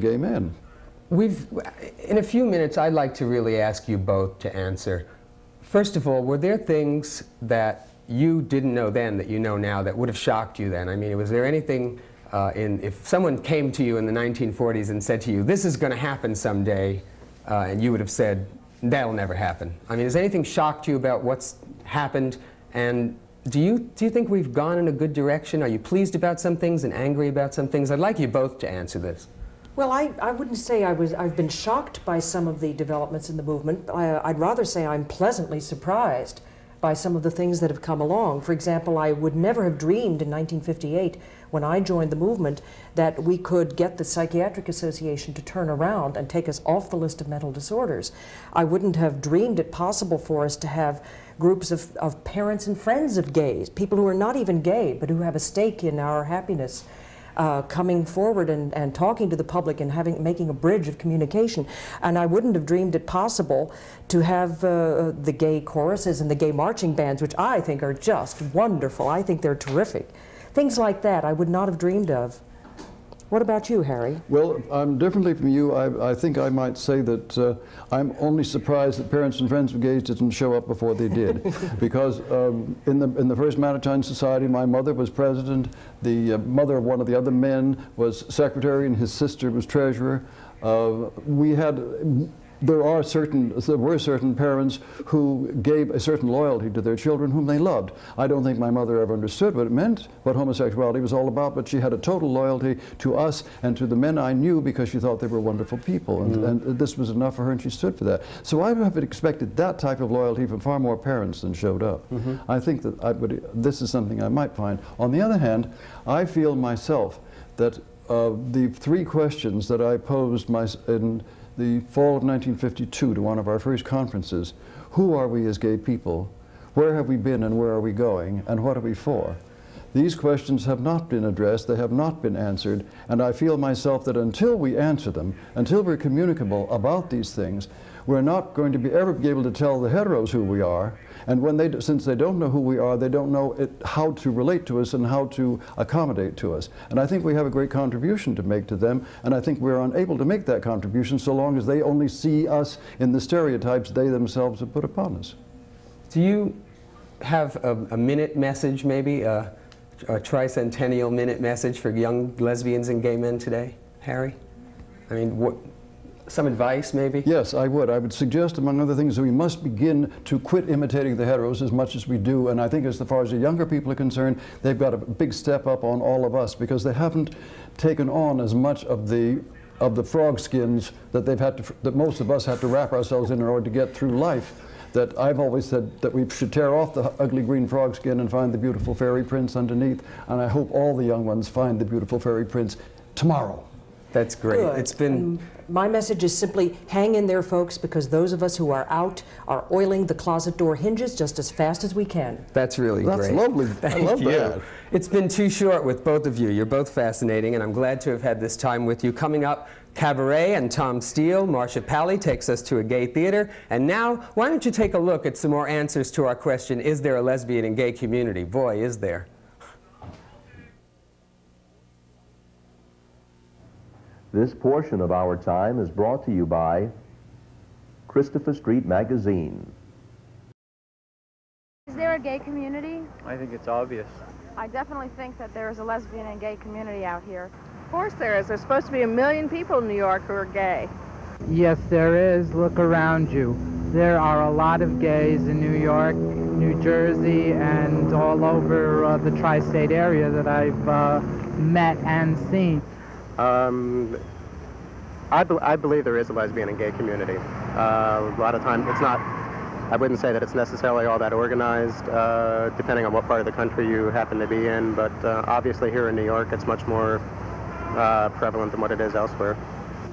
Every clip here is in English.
gay men. In a few minutes, I'd like to really ask you both to answer. First of all, were there things that you didn't know then that you know now that would have shocked you then? I mean, was there anything, if someone came to you in the 1940s and said to you, this is going to happen someday, and you would have said, that'll never happen. I mean, has anything shocked you about what's happened? And do you think we've gone in a good direction? Are you pleased about some things and angry about some things? I'd like you both to answer this. Well, I wouldn't say I've been shocked by some of the developments in the movement. I'd rather say I'm pleasantly surprised by some of the things that have come along. For example, I would never have dreamed in 1958, when I joined the movement, that we could get the Psychiatric Association to turn around and take us off the list of mental disorders. I wouldn't have dreamed it possible for us to have groups of parents and friends of gays, people who are not even gay, but who have a stake in our happiness, coming forward and talking to the public and making a bridge of communication. And I wouldn't have dreamed it possible to have the gay choruses and the gay marching bands, which I think are just wonderful. I think they're terrific. Things like that I would not have dreamed of. What about you, Harry? Well, I'm differently from you. I think I might say that I'm only surprised that Parents and Friends of Gays didn't show up before they did. Because in the first Maritime Society, my mother was president, the mother of one of the other men was secretary, and his sister was treasurer. There were certain parents who gave a certain loyalty to their children whom they loved. I don't think my mother ever understood what it meant, what homosexuality was all about, but she had a total loyalty to us and to the men I knew because she thought they were wonderful people, and this was enough for her, and she stood for that. So I would have expected that type of loyalty from far more parents than showed up. I think that this is something I might find. On the other hand, I feel myself that the three questions that I posed in the fall of 1952 to one of our first conferences: who are we as gay people? Where have we been and where are we going? And what are we for? These questions have not been addressed, they have not been answered, and I feel myself that until we answer them, until we're communicable about these things, we're not going to ever be able to tell the heteros who we are, and since they don't know who we are, they don't know how to relate to us and how to accommodate to us. And I think we have a great contribution to make to them, and I think we're unable to make that contribution so long as they only see us in the stereotypes they themselves have put upon us. Do you have a minute message, maybe, a tricentennial minute message for young lesbians and gay men today, Harry? I mean, some advice, maybe? Yes, I would. I would suggest, among other things, that we must begin to quit imitating the heteros as much as we do. And I think as far as the younger people are concerned, they've got a big step up on all of us, because they haven't taken on as much of the frog skins that that most of us have to wrap ourselves in order to get through life. That I've always said that we should tear off the ugly green frog skin and find the beautiful fairy prince underneath. And I hope all the young ones find the beautiful fairy prince tomorrow. That's great. Good. It's been... My message is simply hang in there, folks, because those of us who are out are oiling the closet door hinges just as fast as we can. That's really great. That's lovely. I love that. It's been too short with both of you. You're both fascinating, and I'm glad to have had this time with you. Coming up, Cabaret and Tom Steele. Marcia Pally takes us to a gay theater. And now, why don't you take a look at some more answers to our question, is there a lesbian and gay community? Boy, is there. This portion of our time is brought to you by Christopher Street Magazine. Is there a gay community? I think it's obvious. I definitely think that there is a lesbian and gay community out here. Of course there is. There's supposed to be 1 million people in New York who are gay. Yes, there is. Look around you. There are a lot of gays in New York, New Jersey, and all over the tri-state area that I've met and seen. I believe there is a lesbian and gay community. A lot of times it's not, I wouldn't say that it's necessarily all that organized, depending on what part of the country you happen to be in, but obviously here in New York it's much more prevalent than what it is elsewhere.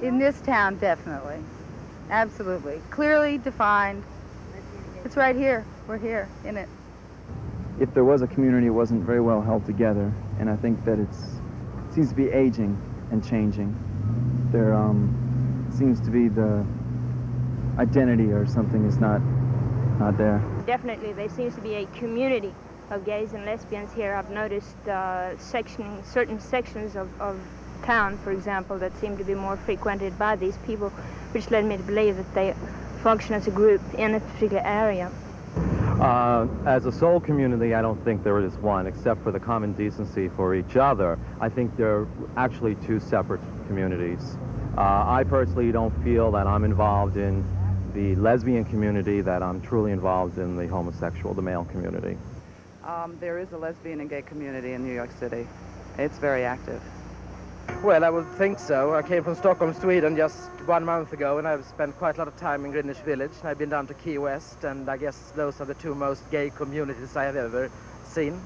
In this town, definitely. Absolutely. Clearly defined. It's right here. We're here in it. If there was a community, it wasn't very well held together, and I think that it seems to be aging and changing. There seems to be the identity or something is not there. Definitely, there seems to be a community of gays and lesbians here. I've noticed certain sections of town, for example, that seem to be more frequented by these people, which led me to believe that they function as a group in a particular area. As a soul community, I don't think there is one, except for the common decency for each other. I think they're actually two separate communities. I personally don't feel that I'm involved in the lesbian community, that I'm truly involved in the homosexual, the male community. There is a lesbian and gay community in New York City. It's very active. Well, I would think so. I came from Stockholm, Sweden just 1 month ago, and I've spent quite a lot of time in Greenwich Village. And I've been down to Key West, and I guess those are the two most gay communities I have ever seen.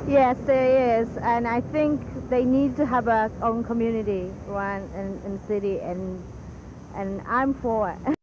Yes, there is, and I think they need to have their own community, one in the city, and I'm for it.